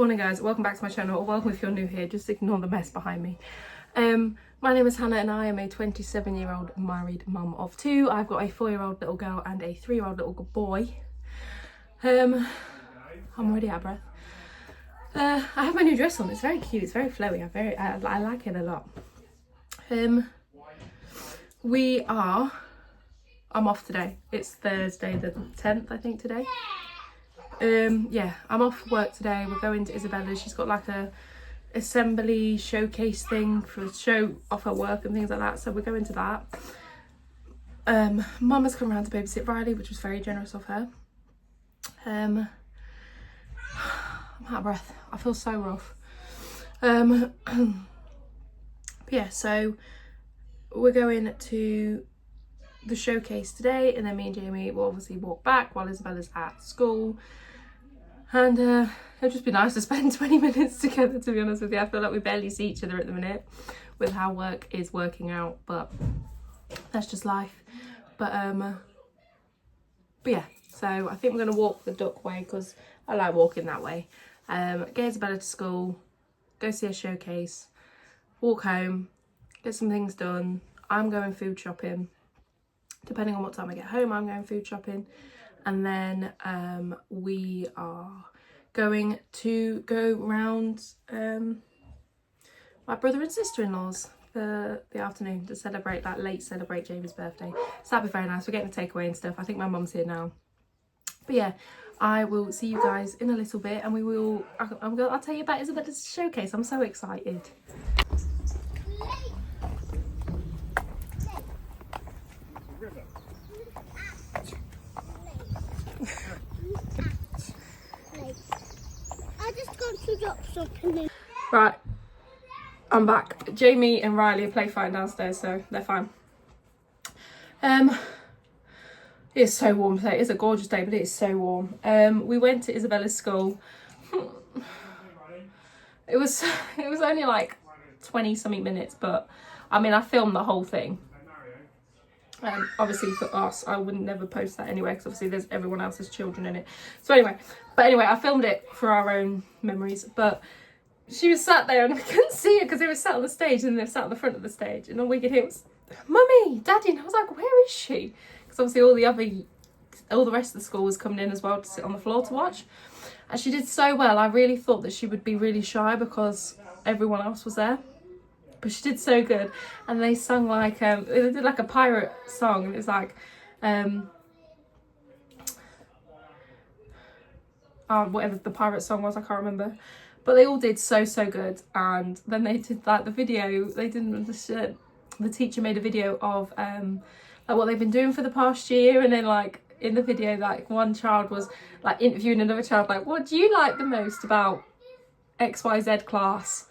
morning guys, welcome back to my channel, or welcome if you're new here, just ignore the mess behind me. My name is Hannah and I am a 27-year-old married mum of two. I've got a 4-year-old little girl and a 3-year-old little boy. I'm already out of breath. I have my new dress on. It's very cute, it's very flowy. I like it a lot. I'm off today. It's Thursday the 10th, I think, today. Yeah, I'm off work today. We're going to Isabella's. She's got like a assembly showcase thing for a show off her work and things like that, so we're going to that. Mum has come around to babysit Riley, which was very generous of her. I'm out of breath. I feel so rough. But yeah, so we're going to the showcase today, and then me and Jamie will obviously walk back while Isabella's at school. And it'll just be nice to spend 20 minutes together, to be honest with you. I feel like we barely see each other at the minute with how work is working out, but that's just life. But yeah, so I think we're going to walk the duck way because I like walking that way. Get Isabella to school, go see a showcase, walk home, get some things done. I'm going food shopping. Depending on what time I get home, I'm going food shopping. And then we are going to go round my brother and sister-in-law's for the afternoon to celebrate, like late celebrate Jamie's birthday. So that'll be very nice. We're getting a takeaway and stuff. I think my mum's here now. But yeah, I will see you guys in a little bit, and we will. I'll tell you about Isabella's showcase. I'm so excited. I just got to drop something. Right, I'm back. Jamie and Riley are play fighting downstairs, so they're fine. It's so warm today. It's a gorgeous day, but it is so warm. We went to Isabella's school. It was only like 20 something minutes, but I mean, I filmed the whole thing. Obviously for us, I wouldn't never post that anyway, because obviously there's everyone else's children in it. So anyway, I filmed it for our own memories. But she was sat there and I couldn't see her because they were sat on the stage and they sat at the front of the stage, and all we could hear was "Mummy, Daddy," and I was like, where is she? Because obviously all the rest of the school was coming in as well to sit on the floor to watch, and she did so well. I really thought that she would be really shy because everyone else was there. But she did so good, and they sung like they did like a pirate song, and it was like whatever the pirate song was, I can't remember, but they all did so good. And then they did like the video. They didn't the teacher made a video of like what they've been doing for the past year, and then like in the video, like one child was like interviewing another child, like, what do you like the most about XYZ class?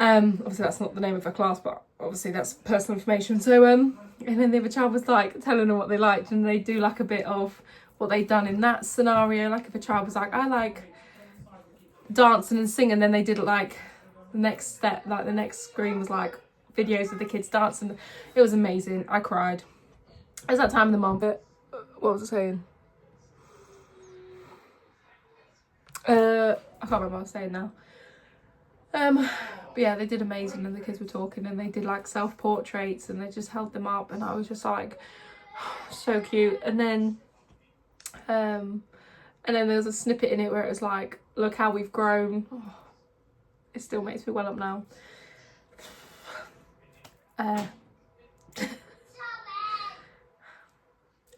Obviously that's not the name of her class, but obviously that's personal information. So and then the other child was like telling them what they liked, and they do like a bit of what they'd done in that scenario. Like if a child was like, I like dancing and singing, then they did like the next step, like the next screen was like videos of the kids dancing. It was amazing. I cried. It was that time of the month. But what was I saying? I can't remember what I was saying now. But yeah, they did amazing, and the kids were talking, and they did like self-portraits, and they just held them up, and I was just like, so cute. And then there was a snippet in it where it was like, look how we've grown. Oh, it still makes me well up now.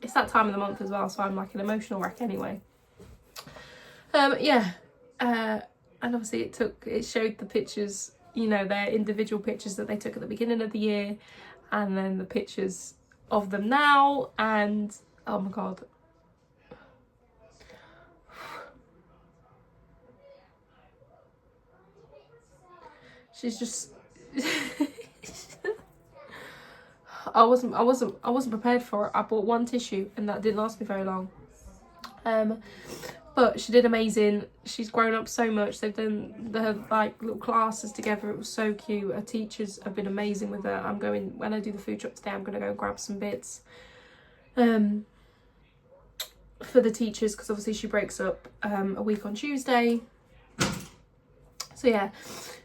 It's that time of the month as well, so I'm like an emotional wreck anyway. Yeah. And obviously it showed the pictures, you know, their individual pictures that they took at the beginning of the year, and then the pictures of them now, and oh my god. She's just I wasn't prepared for it. I bought one tissue and that didn't last me very long. But she did amazing. She's grown up so much. They've done the like little classes together. It was so cute. Her teachers have been amazing with her. When I do the food shop today, I'm going to go and grab some bits for the teachers, because obviously she breaks up a week on Tuesday. So yeah,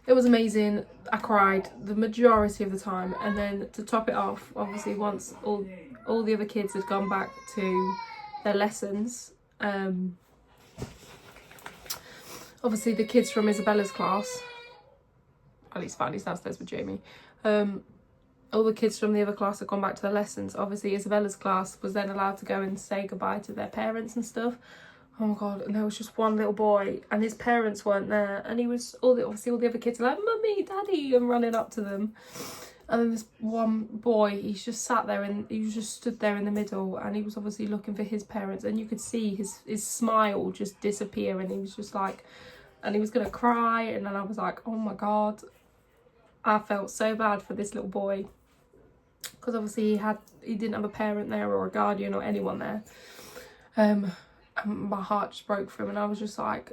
it was amazing. I cried the majority of the time, and then to top it off, obviously once all the other kids had gone back to their lessons, obviously the kids from Isabella's class, at least Fanny's downstairs with Jamie, all the kids from the other class had gone back to their lessons. Obviously Isabella's class was then allowed to go and say goodbye to their parents and stuff. Oh my god, and there was just one little boy and his parents weren't there, and he was obviously all the other kids were like, "Mummy, Daddy," and running up to them. And then this one boy, he's just sat there and he just stood there in the middle, and he was obviously looking for his parents, and you could see his smile just disappear, and he was just like, and he was gonna cry. And then I was like, oh my god, I felt so bad for this little boy, because obviously he didn't have a parent there or a guardian or anyone there. And my heart just broke for him, and I was just like,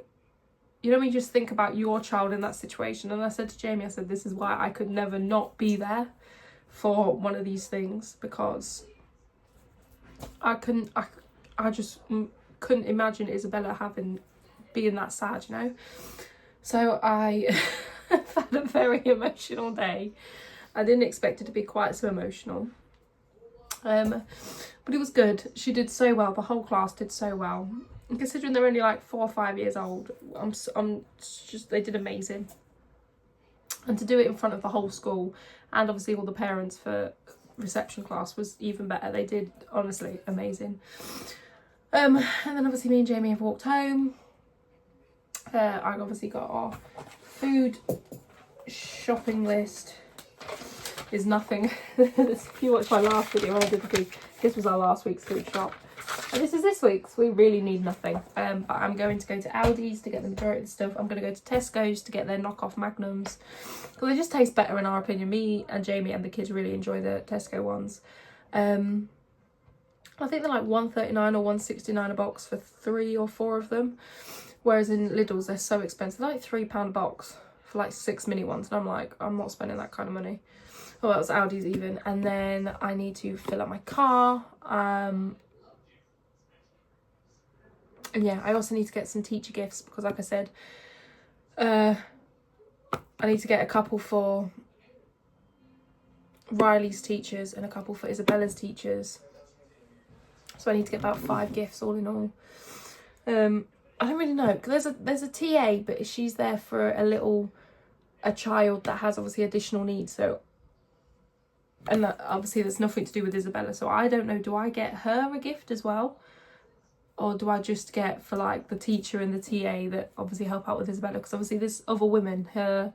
you know, when you just think about your child in that situation. And I said to Jamie, I said, this is why I could never not be there for one of these things, because I just couldn't imagine Isabella being that sad, you know. So I had a very emotional day. I didn't expect it to be quite so emotional. But it was good. She did so well. The whole class did so well. And considering they're only like 4 or 5 years old, they did amazing. And to do it in front of the whole school and obviously all the parents for reception class was even better. They did honestly amazing. And then obviously me and Jamie have walked home. I obviously got our food shopping list. Is nothing. If you watched my last video when I did the food, this was our last week's food shop, and this is this week's. We really need nothing, but I'm going to go to Aldi's to get the majority of the stuff. I'm going to go to Tesco's to get their knockoff Magnums, because they just taste better in our opinion. Me and Jamie and the kids really enjoy the Tesco ones. I think they're like $1.39 or $1.69 a box for 3 or 4 of them, whereas in Lidl's they're so expensive. They're like £3 a box for like 6 mini ones, and I'm like, I'm not spending that kind of money. Oh, that was Aldi's even. And then I need to fill up my car. And yeah, I also need to get some teacher gifts, because like I said, I need to get a couple for Riley's teachers and a couple for Isabella's teachers. So I need to get about 5 gifts all in all. I don't really know, because there's a TA, but she's there for a child that has obviously additional needs. So, and that obviously there's nothing to do with Isabella, so I don't know, do I get her a gift as well, or do I just get for like the teacher and the TA that obviously help out with Isabella? Because obviously there's other women, her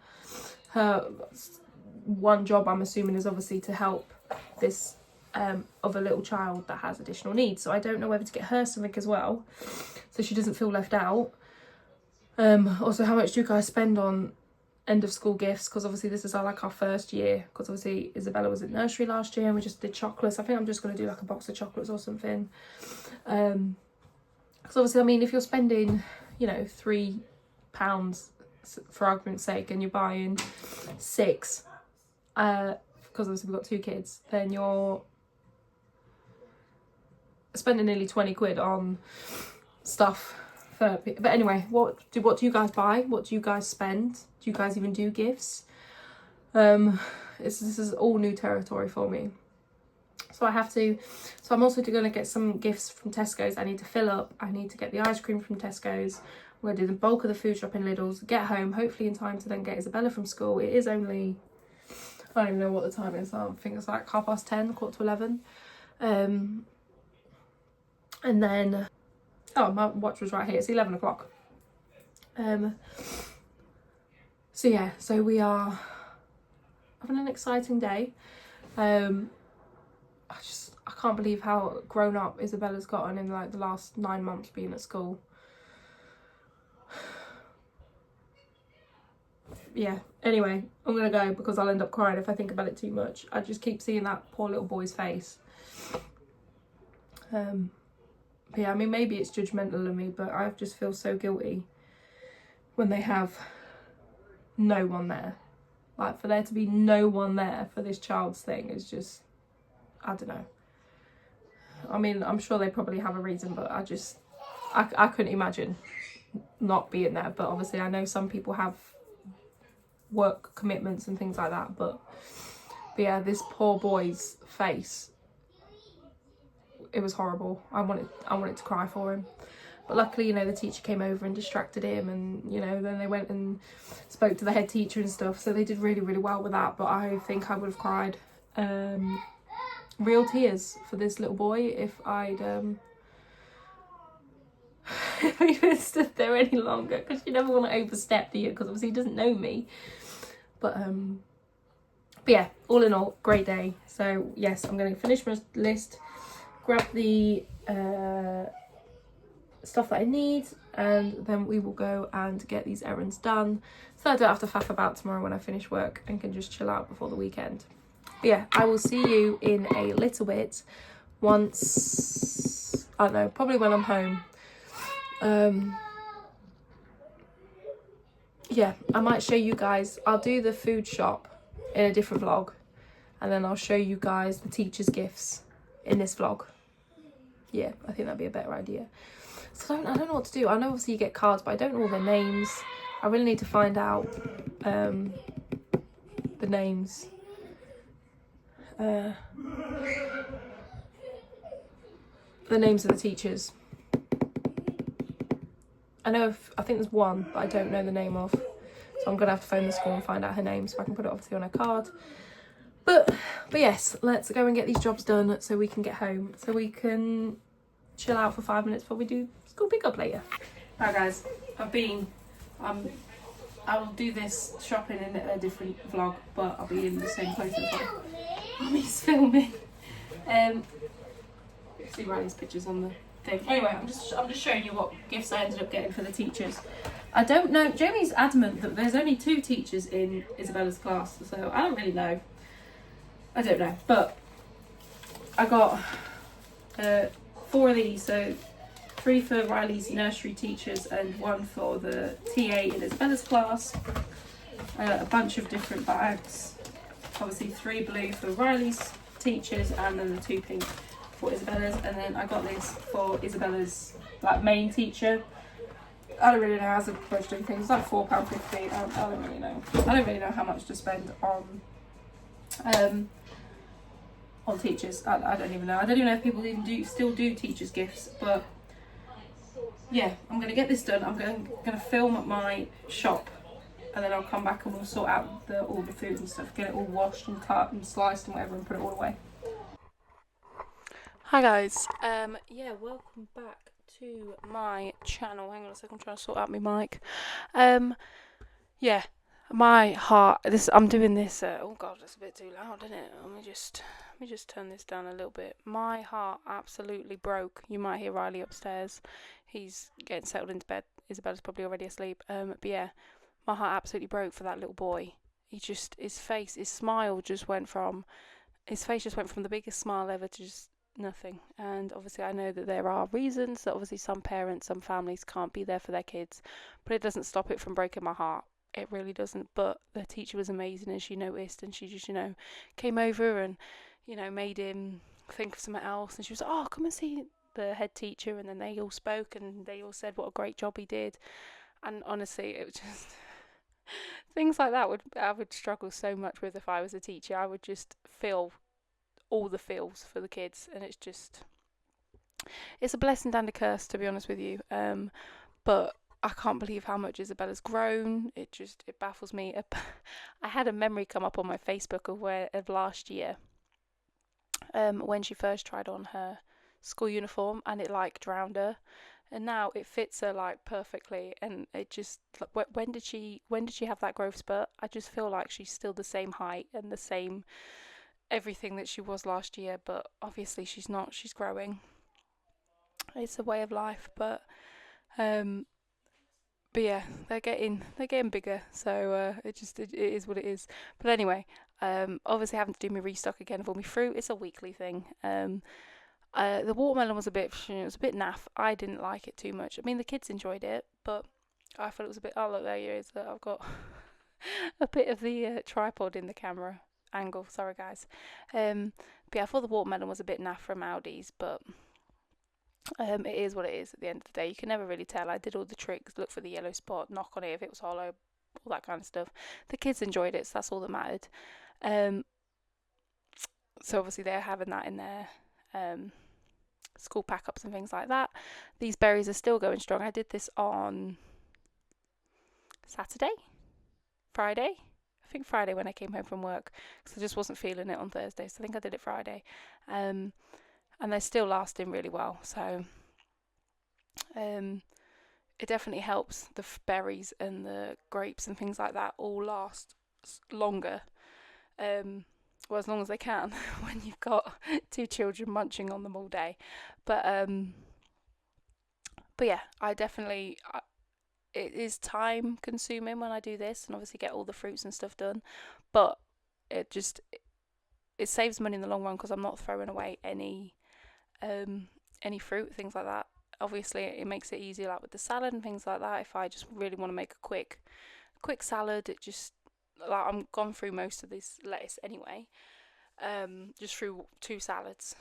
one job I'm assuming is obviously to help this other little child that has additional needs. So I don't know whether to get her something as well, so she doesn't feel left out. Also, how much do you guys spend on end of school gifts? Because obviously this is our first year, because obviously Isabella was at nursery last year and we just did chocolates. I think I'm just going to do like a box of chocolates or something, because obviously, I mean, if you're spending, you know, £3 for argument's sake, and you're buying 6, because obviously we've got 2 kids, then you're spending nearly 20 quid on stuff. But anyway, what do you guys buy? What do you guys spend? Do you guys even do gifts? This is all new territory for me. So I'm also going to get some gifts from Tesco's. I need to fill up. I need to get the ice cream from Tesco's. I'm going to do the bulk of the food shop in Lidl's. Get home, hopefully in time to then get Isabella from school. It is only, I don't even know what the time is. I think it's like 10:30, 11:15. And then, oh, my watch was right here. It's 11 o'clock. So yeah, so we are having an exciting day. I can't believe how grown up Isabella's gotten in like the last 9 months being at school. Yeah, anyway, I'm gonna go because I'll end up crying if I think about it too much. I just keep seeing that poor little boy's face. But yeah, I mean, maybe it's judgmental of me, but I just feel so guilty when they have no one there. Like, for there to be no one there for this child's thing is just, I don't know. I mean, I'm sure they probably have a reason, but I couldn't imagine not being there. But obviously I know some people have work commitments and things like that. But yeah, this poor boy's face, it was horrible. I wanted to cry for him. But luckily, you know, the teacher came over and distracted him, and, you know, then they went and spoke to the head teacher and stuff. So they did really, really well with that. But I think I would have cried real tears for this little boy if I'd if he had stood there any longer, because you never want to overstep, do you? Because obviously he doesn't know me. But yeah, all in all, great day. So yes, I'm going to finish my list, grab the stuff that I need, and then we will go and get these errands done, so I don't have to faff about tomorrow when I finish work and can just chill out before the weekend. But yeah, I will see you in a little bit once, I don't know, probably when I'm home. Yeah, I might show you guys, I'll do the food shop in a different vlog, and then I'll show you guys the teachers' gifts in this vlog. Yeah, I think that'd be a better idea. So I don't know what to do. I know obviously you get cards, but I don't know all their names. I really need to find out the names. The names of the teachers. I think there's one, but I don't know the name of. So I'm going to have to phone the school and find out her name so I can put it obviously on a card. But yes, let's go and get these jobs done so we can get home. So we can chill out for 5 minutes before we do school pickup later. Right guys, I will do this shopping in a different vlog, but I'll be in the same place as well. Mommy's filming. See Riley's pictures on the thing. Anyway, I'm just showing you what gifts I ended up getting for the teachers. I don't know. Jamie's adamant that there's only 2 teachers in Isabella's class, so I don't really know. I don't know, but I got 4 of these, so 3 for Riley's nursery teachers and 1 for the TA in Isabella's class. A bunch of different bags. Obviously 3 blue for Riley's teachers, and then the 2 pink for Isabella's. And then I got this for Isabella's main teacher. I don't really know how to budget things. It's like £4.50. I don't really know. I don't really know how much to spend on teachers. I don't even know. I don't even know if people even still do teachers' gifts. But yeah, I'm gonna get this done. I'm gonna film my shop, and then I'll come back and we'll sort out all the food and stuff. Get it all washed and cut and sliced and whatever, and put it all away. Hi guys. Yeah, welcome back to my channel. Hang on a second, I'm trying to sort out my mic. Yeah, my heart. I'm doing this. Oh god, that's a bit too loud, isn't it? Let me just turn this down a little bit. My heart absolutely broke. You might hear Riley upstairs. He's getting settled into bed. Isabella's probably already asleep. But yeah, my heart absolutely broke for that little boy. His smile just went from the biggest smile ever to just nothing. And obviously I know that there are reasons that obviously some parents, some families can't be there for their kids, but it doesn't stop it from breaking my heart. It really doesn't. But the teacher was amazing, and she noticed, and she just, came over and, made him think of something else. And she was like, oh, come and see the head teacher. And then they all spoke and they all said what a great job he did. And honestly, it was just things like that I would struggle so much with if I was a teacher. I would just feel all the feels for the kids, and it's a blessing and a curse, to be honest with you. But I can't believe how much Isabella's grown. It baffles me. I had a memory come up on my Facebook of last year, when she first tried on her school uniform, and it drowned her, and now it fits her perfectly. And it just, when did she have that growth spurt? I just feel like she's still the same height and the same everything that she was last year, but obviously she's not. She's growing. It's a way of life. But yeah, they're getting bigger, so it is what it is. But anyway, obviously having to do my restock again of all my fruit. It's a weekly thing. The watermelon was a bit naff. I didn't like it too much. I mean, the kids enjoyed it, but I thought it was a bit. Oh look, there it is. I've got a bit of the tripod in the camera angle. Sorry guys. But yeah, I thought the watermelon was a bit naff from Aldi's, but it is what it is at the end of the day. You can never really tell. I did all the tricks, look for the yellow spot, knock on it if it was hollow, all that kind of stuff. The kids enjoyed it, so that's all that mattered. So obviously they're having that in their school pack-ups and things like that. These berries are still going strong. I did this on Friday. I think Friday when I came home from work, because I just wasn't feeling it on Thursday, so I think I did it Friday. And they're still lasting really well, so it definitely helps the berries and the grapes and things like that all last longer, well, as long as they can when you've got 2 children munching on them all day. But yeah, I definitely, it is time consuming when I do this and obviously get all the fruits and stuff done, but it saves money in the long run because I'm not throwing away any fruit, things like that. Obviously it makes it easier, like with the salad and things like that. If I just really want to make a quick salad, it just, like, I'm gone through most of this lettuce anyway, just through 2 salads.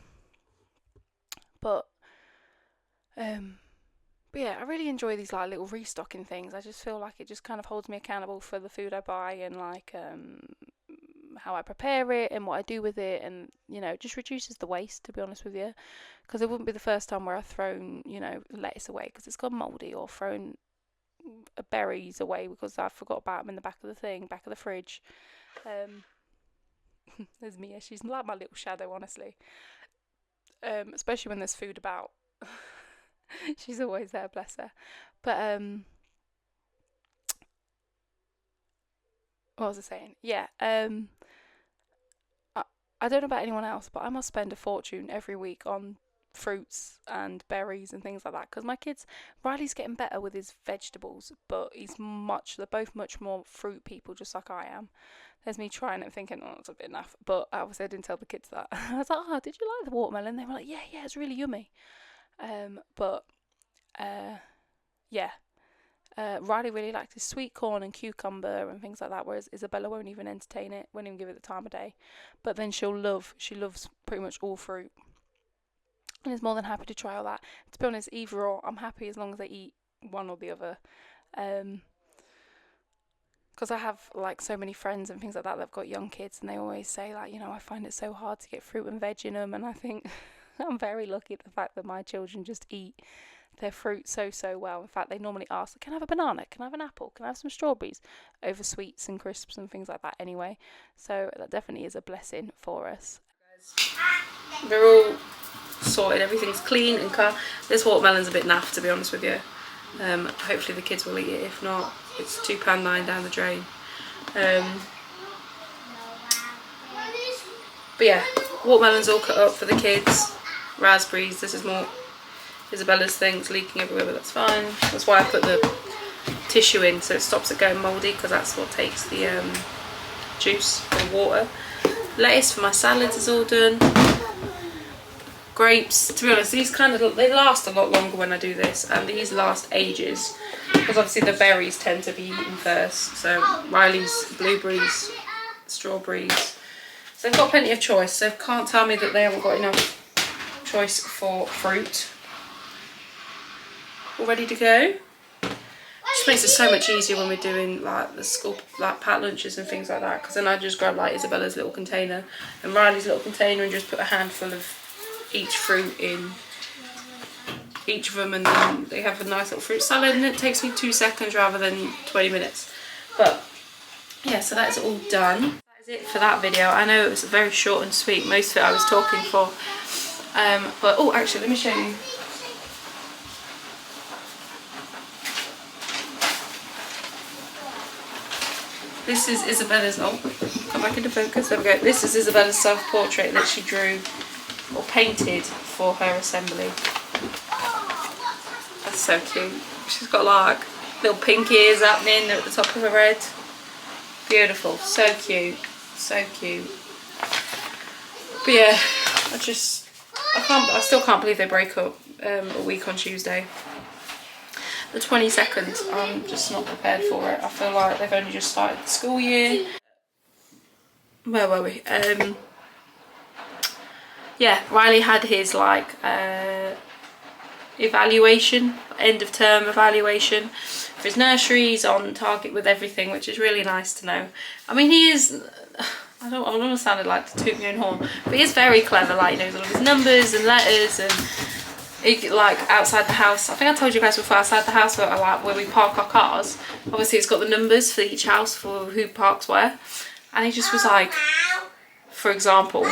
But yeah, I really enjoy these like little restocking things. I just feel like it just kind of holds me accountable for the food I buy and like how I prepare it and what I do with it, and it just reduces the waste, to be honest with you, because it wouldn't be the first time where I've thrown lettuce away because it's gone mouldy, or thrown berries away because I forgot about them in the back of the fridge. There's Mia, she's like my little shadow, honestly, especially when there's food about. She's always there, bless her. But what was I saying? Yeah, I don't know about anyone else, but I must spend a fortune every week on fruits and berries and things like that, because Riley's getting better with his vegetables, but they're both much more fruit people, just like I am. There's me trying it and thinking, oh, it's a bit enough, but obviously I didn't tell the kids that. I was like, oh, did you like the watermelon? They were like, yeah, it's really yummy. Yeah. Riley really likes his sweet corn and cucumber and things like that, whereas Isabella won't even entertain it, won't even give it the time of day. But then she loves pretty much all fruit, and is more than happy to try all that. To be honest, either or, I'm happy as long as they eat one or the other. Because I have like so many friends and things like that that've got young kids, and they always say like, I find it so hard to get fruit and veg in them, and I think I'm very lucky at the fact that my children just eat their fruit so well. In fact, they normally ask, can I have a banana? Can I have an apple? Can I have some strawberries? Over sweets and crisps and things like that anyway. So that definitely is a blessing for us. They're all sorted, everything's clean and cut. This watermelon's a bit naff, to be honest with you. Hopefully the kids will eat it. If not, it's £2.9 down the drain. But yeah, watermelon's all cut up for the kids. Raspberries, this is more Isabella's thing. It's leaking everywhere, but that's fine. That's why I put the tissue in, so it stops it going mouldy, because that's what takes the juice or water. Lettuce for my salads is all done. Grapes, to be honest, these they last a lot longer when I do this, and these last ages, because obviously the berries tend to be eaten first. So Riley's blueberries, strawberries, so they've got plenty of choice, so can't tell me that they haven't got enough choice for fruit. All ready to go. Just makes it so much easier when we're doing like the school like packed lunches and things like that, because then I just grab like Isabella's little container and Riley's little container and just put a handful of each fruit in each of them, and then they have a nice little fruit salad, and it takes me 2 seconds rather than 20 minutes. But yeah, so that is all done. That is it for that video. I know it was very short and sweet. Most of it I was talking for, but oh, actually let me show you. This is Isabella's, come back into focus, there we go. This is Isabella's self-portrait that she drew or painted for her assembly. That's so cute. She's got like little pink ears happening at the top of her head. Beautiful, so cute, so cute. But yeah, I still can't believe they break up a week on Tuesday. The 22nd, I'm just not prepared for it. I feel like they've only just started the school year. Where were we? Yeah, Riley had his like evaluation, end of term evaluation for his nursery. He's on target with everything, which is really nice to know. I mean, he is, I don't want to sound like to toot my own horn, but he is very clever. Like, he knows all of his numbers and letters, and he, like, outside the house, I think I told you guys before, outside the house where we park our cars, obviously it's got the numbers for each house for who parks where, and he just was like, for example,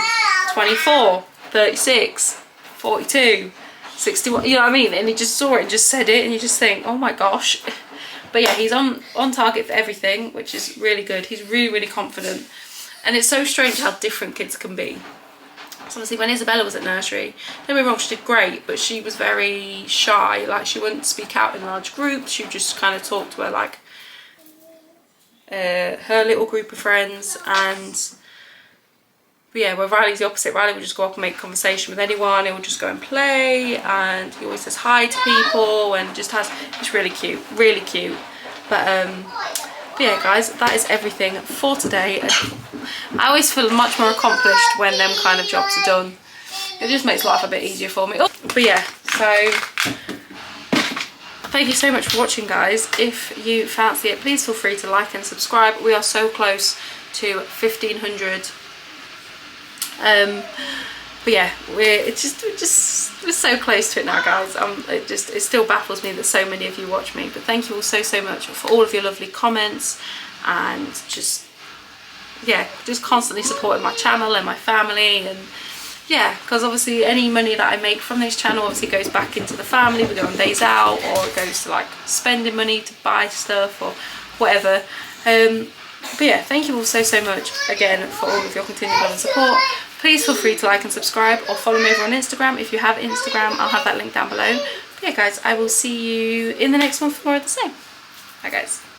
24, 36, 42, 61, you know what I mean? And he just saw it and just said it, and you just think, oh my gosh. But yeah, he's on target for everything, which is really good. He's really, really confident. And it's so strange how different kids can be. So obviously when Isabella was at nursery, don't get me wrong, she did great, but she was very shy. Like, she wouldn't speak out in large groups. She would just kind of talk to her, like, her little group of friends. And but yeah, where Riley's the opposite. Riley will just go up and make conversation with anyone. He will just go and play, and he always says hi to people, and just has, it's really cute, really cute. But yeah, guys, that is everything for today. I always feel much more accomplished when them kind of jobs are done. It just makes life a bit easier for me. But yeah, so thank you so much for watching, guys. If you fancy it, please feel free to like and subscribe. We are so close to 1,500. But yeah, we're so close to it now, guys. It still baffles me that so many of you watch me. But thank you all so much for all of your lovely comments, and just constantly supporting my channel and my family. And yeah, because obviously any money that I make from this channel obviously goes back into the family. We go on days out, or it goes to like spending money to buy stuff or whatever. But yeah, thank you all so much again for all of your continued love and support. Please feel free to like and subscribe, or follow me over on Instagram. If you have Instagram, I'll have that link down below. But yeah, guys, I will see you in the next one for more of the same. Bye, guys.